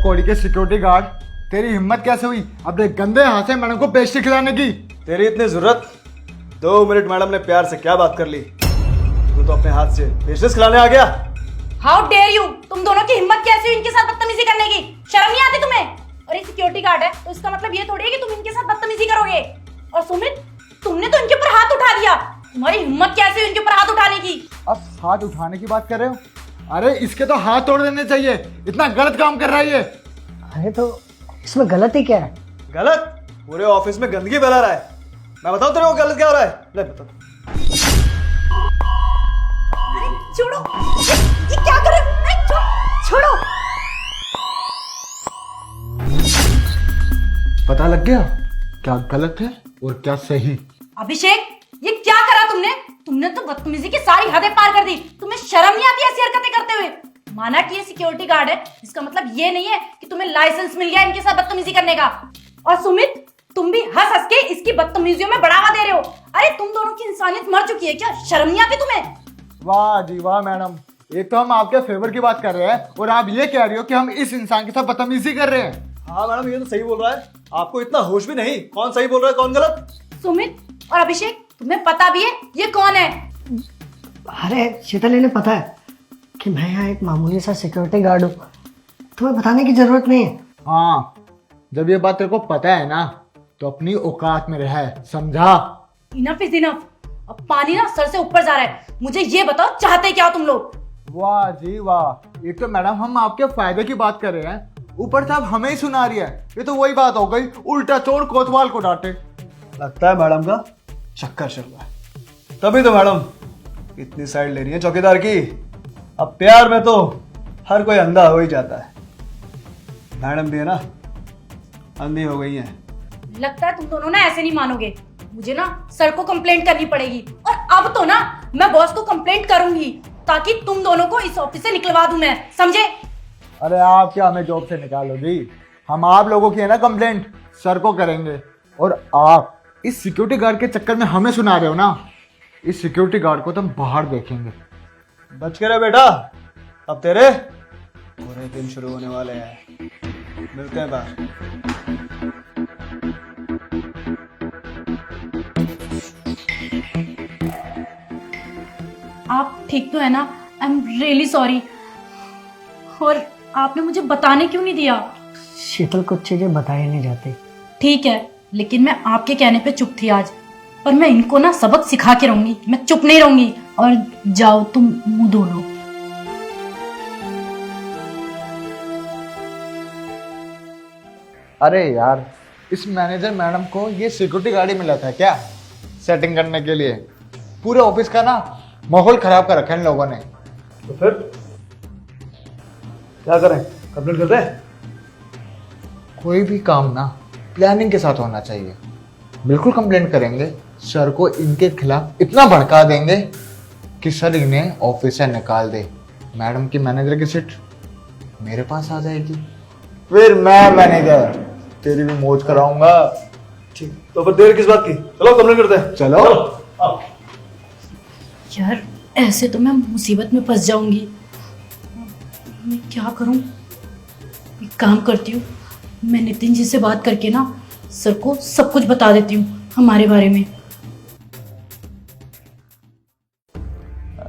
कौड़ी के security guard, तेरी हिम्मत कैसे हुई अपने गंदे हाथ से मैडम को पेस्ट्री खिलाने की? तेरी इतनी जरूरत? 2 मिनट मैडम ने प्यार से क्या बात कर ली, तू तो अपने हाथ से पेस्ट्रीज खिलाने आ गया। हाउ डेयर यू, तुम दोनों की हिम्मत कैसे हुई इनके साथ बदतमीजी करने की? शर्म नहीं आती तुम्हें? और ये सिक्योरिटी गार्ड है तो इसका मतलब ये थोड़ी है कि तुम इनके साथ बदतमीजी करोगे। और सुमित, तुमने तो इनके ऊपर हाथ उठा दिया, तुम्हारी हिम्मत कैसे हुई इनके ऊपर हाथ उठाने की? अब हाथ उठाने की बात कर रहे हो? अरे इसके तो हाथ तोड़ देने चाहिए, इतना गलत काम कर रहा है ये। अरे तो इसमें गलत ही क्या है? गलत? पूरे ऑफिस में गंदगी फैला रहा है। मैं बताऊं तेरे को गलत क्या हो रहा है? ले बता। अरे छोड़ो, ये क्या कर रहे हो? अरे छोड़ो। पता लग गया क्या गलत है और क्या सही? अभिषेक, ये क्या करा तुमने? तुमने तो बदतमीजी की सारी हदें पार कर दी। तुम्हें शर्म नहीं आती ऐसी हरकतें करते हुए? माना कि ये सिक्योरिटी गार्ड है, इसका मतलब ये नहीं है कि तुम्हें लाइसेंस मिल गया इनके साथ बदतमीजी करने का। और सुमित, तुम भी हंस हंस के इसकी बदतमीजियों में बढ़ावा दे रहे हो। अरे तुम दोनों की इंसानियत मर चुकी है क्या? शर्म नहीं आती तुम्हें? वाह जी वाह मैडम, एक तो हम आपके फेवर की बात कर रहे हैं और आप ये कह रही हो कि हम इस इंसान के साथ बदतमीजी कर रहे हैं। हाँ मैडम, ये तो सही बोल रहा है। आपको इतना होश भी नहीं, कौन सही बोल रहा है कौन गलत? सुमित और अभिषेक, तुम्हें पता भी है ये कौन है? अरे शीतल, इन्हें पता है कि मैं यहाँ एक मामूली सा सिक्योरिटी गार्ड हूँ, तुम्हें बताने की जरूरत नहीं है। हाँ, जब ये बात तेरे को पता है ना तो अपनी औकात में रह, समझा? Enough is enough. अब पानी ना सर से ऊपर जा रहा है। मुझे ये बताओ, चाहते क्या हो तुम लोग? वाह जी वाह, एक तो मैडम हम आपके फायदे की बात कर रहे हैं, ऊपर से आप हमें ही सुना रही है। ये तो वही बात हो गई, उल्टा चोर कोतवाल को डांटे। लगता है मैडम का चक्कर चल रहा है, तभी तो मैडम इतनी साइड ले रही है चौकीदार की। अब प्यार में तो हर कोई अंधा हो ही जाता है। मैडम भी है ना, अंधी हो गई है। लगता है तुम दोनों ना ऐसे नहीं मानोगे। मुझे ना सर को कंप्लेंट करनी पड़ेगी, और अब तो ना मैं बॉस को कंप्लेंट करूंगी ताकि तुम दोनों को इस ऑफिस से निकलवा दूं मैं, समझे? अरे आप क्या हमें जॉब से निकालोगी? हम आप लोगों की है ना कंप्लेंट सर को करेंगे। और आप इस सिक्योरिटी गार्ड के चक्कर में हमें सुना रहे हो ना, इस सिक्योरिटी गार्ड को तो हम बाहर देखेंगे। बच के रहे बेटा, अब तेरे बुरे दिन शुरू होने वाले हैं। मिलते हैं बाहर। आप ठीक तो है ना? I am really sorry. और आपने मुझे बताने क्यों नहीं दिया? शीतल, कुछ चीजें बताई नहीं जाती। ठीक है, लेकिन मैं आपके कहने पे चुप थी आज, पर मैं इनको ना सबक सिखा के रहूंगी। मैं चुप नहीं रहूंगी। और जाओ तुम मुंह धो लो। अरे यार, इस मैनेजर मैडम को ये सिक्योरिटी गार्ड ही मिला था क्या सेटिंग करने के लिए? पूरे ऑफिस का ना माहौल खराब कर रखा है इन लोगों ने। तो फिर क्या करें? कंप्लेंट कर रहे हैं? कोई भी काम ना प्लानिंग के साथ होना चाहिए। बिल्कुल कंप्लेंट करेंगे, सर को इनके खिलाफ इतना भड़का देंगे कि सर इन्हें ऑफिस से निकाल दे। मैडम की मैनेजर की सीट मेरे पास आ जाएगी, फिर मैं मैनेजर तेरी भी मौज कराऊंगा। ठीक, तो फिर देर किस बात की? चलो कंप्लेंट करते हैं। चलो। आओ। यार, ऐसे तो मैं मुसीबत में फंस जाऊंगी। मैं क्या करूं? एक काम करती हूँ, मैं नितिन जी से बात करके ना सर को सब कुछ बता देती हूँ हमारे बारे में।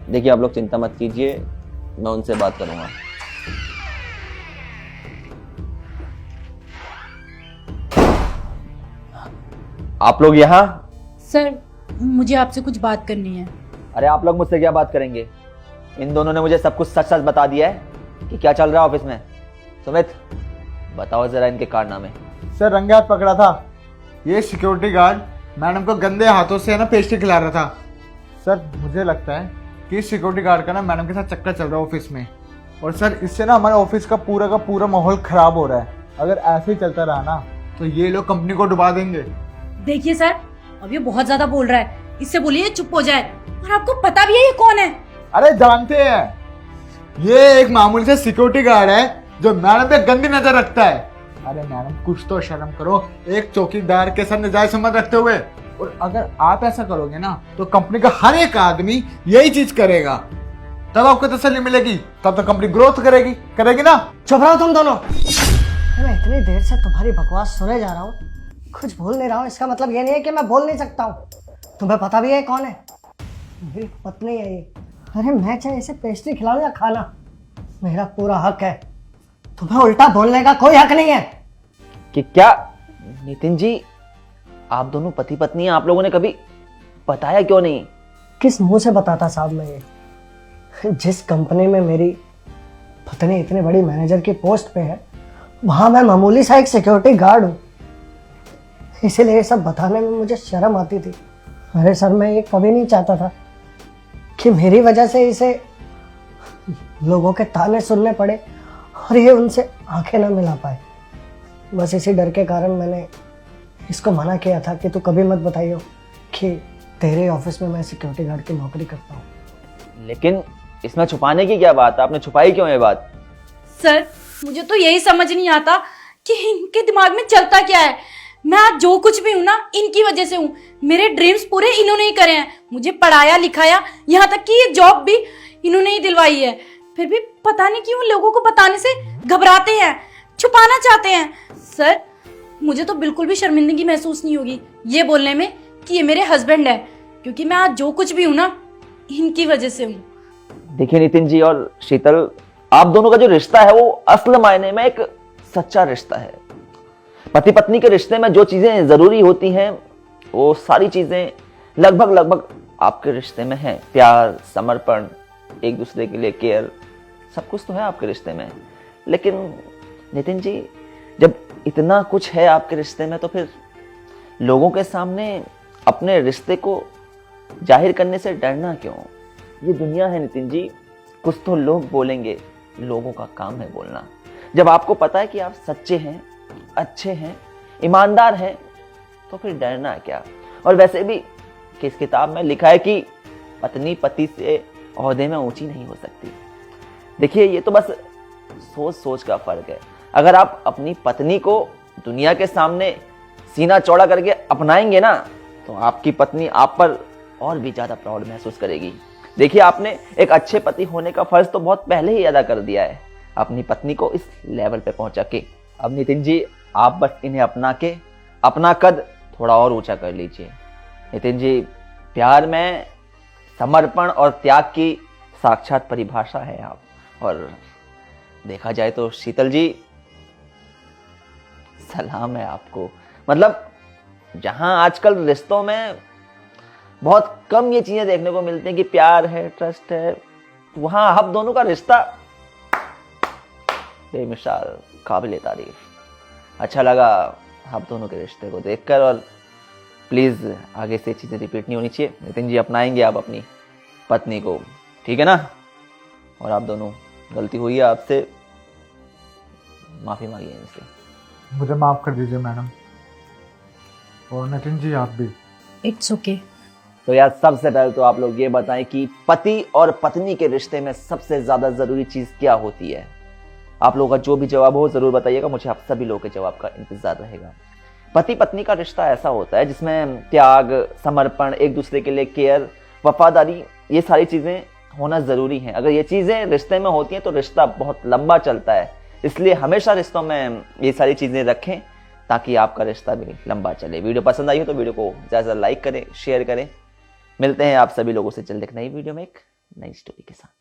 देखिए, आप लोग चिंता मत कीजिए, मैं उनसे बात करूंगा। आप लोग यहाँ? सर, मुझे आपसे कुछ बात करनी है। अरे आप लोग मुझसे क्या बात करेंगे? इन दोनों ने मुझे सब कुछ सच सच बता दिया है कि क्या चल रहा है ऑफिस में। सुमित, बताओ जरा इनके कारनामे। सर, रंगे हाथ पकड़ा था। ये सिक्योरिटी गार्ड मैडम को गंदे हाथों से है ना पेस्ट्री खिला रहा था। सर, मुझे लगता है कि इस सिक्योरिटी गार्ड का ना मैडम के साथ चक्कर चल रहा है ऑफिस में। और सर, इससे ना हमारे ऑफिस का पूरा माहौल खराब हो रहा है। अगर ऐसे ही चलता रहा ना तो ये लोग कंपनी को डुबा देंगे। देखिए सर, अब ये बहुत ज्यादा बोल रहा है, इससे बोलिए चुप हो जाए। और आपको पता भी है ये कौन है? अरे जानते हैं, ये एक मामूली से सिक्योरिटी गार्ड है जो मैडम पे गंदी नजर रखता है। अरे मैडम, कुछ तो शर्म करो, एक चौकीदार के साथ नाजायज संबंध रखते हुए। और अगर आप ऐसा करोगे ना तो कंपनी का हर एक आदमी यही चीज करेगा, तब आपको तसल्ली मिलेगी, तब तो कंपनी ग्रोथ करेगी ना। चुप रहो तुम दोनों। मैं इतनी देर से तुम्हारी बकवास सुने जा रहा हूँ, कुछ बोल नहीं रहा हूँ, इसका मतलब ये नहीं है कि मैं बोल नहीं सकता हूँ। तुम्हें पता भी है कौन है? मेरी पत्नी है ये। अरे मैं चाहे इसे पेस्ट्री खिलाऊं या खाना, मेरा पूरा हक है। तुम्हें उल्टा बोलने का कोई हक नहीं है। कि क्या नितिन जी, आप दोनों पति पत्नी हैं, आप लोगों ने कभी बताया क्यों नहीं? किस मुंह से बताता साहब मैं ये? जिस कंपनी में मेरी पत्नी इतनी बड़ी मैनेजर की पोस्ट पे है, वहां मैं मामूली सा एक सिक्योरिटी गार्ड हूँ। इसीलिए ये सब बताने में मुझे शर्म आती थी। अरे सर, मैं ये कभी नहीं चाहता था कि मेरी वजह से इसे लोगों के ताने सुनने पड़े और ये उनसे आंखें ना मिला पाए। बस इसी डर के कारण मैंने इसको मना किया था कि तू कभी मत बताइयो कि तेरे ऑफिस में मैं सिक्योरिटी गार्ड की नौकरी करता हूँ। लेकिन इसमें छुपाने की क्या बात है? आपने छुपाई क्यों ये बात? सर, मुझे तो यही समझ नहीं आता कि इनके दिमाग में चलता क्या है। मैं आज जो कुछ भी हूं ना, इनकी वजह से हूँ। मेरे ड्रीम्स पूरे इन्होंने ही करे हैं, मुझे पढ़ाया लिखाया, यहाँ तक कि ये जॉब भी इन्होंने ही दिलवाई है। फिर भी पता नहीं क्यों लोगों को बताने से घबराते हैं, छुपाना चाहते हैं। सर, मुझे तो बिल्कुल भी शर्मिंदगी महसूस नहीं होगी ये बोलने में कि ये मेरे हस्बैंड है, क्योंकि मैं आज जो कुछ भी हूं ना, इनकी वजह से हूँ। देखिए नितिन जी और शीतल, आप दोनों का जो रिश्ता है वो असल मायने में एक सच्चा रिश्ता है। पति पत्नी के रिश्ते में जो चीजें जरूरी होती हैं वो सारी चीजें लगभग आपके रिश्ते में हैं। प्यार, समर्पण, एक दूसरे के लिए केयर, सब कुछ तो है आपके रिश्ते में। लेकिन नितिन जी, जब इतना कुछ है आपके रिश्ते में, तो फिर लोगों के सामने अपने रिश्ते को जाहिर करने से डरना क्यों? ये दुनिया है नितिन जी, कुछ तो लोग बोलेंगे, लोगों का काम है बोलना। जब आपको पता है कि आप सच्चे हैं, अच्छे हैं, ईमानदार हैं, तो फिर डरना क्या? और वैसे भी किस किताब में लिखा है कि पत्नी पति से ओहदे में ऊंची नहीं हो सकती? देखिए, ये तो बस सोच का फर्क है। अगर आप अपनी पत्नी को दुनिया के सामने सीना चौड़ा करके अपनाएंगे ना, तो आपकी पत्नी आप पर और भी ज्यादा प्राउड महसूस करेगी। देखिए, आपने एक अच्छे पति होने का फर्ज तो बहुत पहले ही अदा कर दिया है अपनी पत्नी को इस लेवल पे पहुंचा के। अब नितिन जी, आप बस इन्हें अपना के अपना कद थोड़ा और ऊंचा कर लीजिए। नितिन जी, प्यार में समर्पण और त्याग की साक्षात परिभाषा है आप। और देखा जाए तो शीतल जी, सलाम है आपको। मतलब जहां आजकल रिश्तों में बहुत कम ये चीजें देखने को मिलती हैं कि प्यार है, ट्रस्ट है, वहां आप दोनों का रिश्ता बेमिसाल, काबिल तारीफ। अच्छा लगा आप दोनों के रिश्ते को देखकर, और प्लीज आगे से चीजें रिपीट नहीं होनी चाहिए। नितिन जी, अपनाएंगे आप अपनी पत्नी को, ठीक है ना? और आप दोनों, गलती हुई है आपसे, माफी मांगिए इनसे। मुझे माफ कर दीजिए मैडम, और नितिन जी आप भी। It's okay. तो यार, सबसे पहले तो आप लोग ये बताएं कि पति और पत्नी के रिश्ते में सबसे ज्यादा जरूरी चीज क्या होती है? आप लोगों का जो भी जवाब हो जरूर बताइएगा, मुझे आप सभी लोगों के जवाब का इंतजार रहेगा। पति पत्नी का रिश्ता ऐसा होता है जिसमें त्याग, समर्पण, एक दूसरे के लिए केयर, वफादारी, ये सारी चीजें होना जरूरी है। अगर ये चीजें रिश्ते में होती हैं तो रिश्ता बहुत लंबा चलता है। इसलिए हमेशा रिश्तों में ये सारी चीजें रखें ताकि आपका रिश्ता भी लंबा चले। वीडियो पसंद आई हो तो वीडियो को ज़्यादा लाइक करें, शेयर करें। मिलते हैं आप सभी लोगों से जल्द एक नई वीडियो में एक नई स्टोरी के साथ।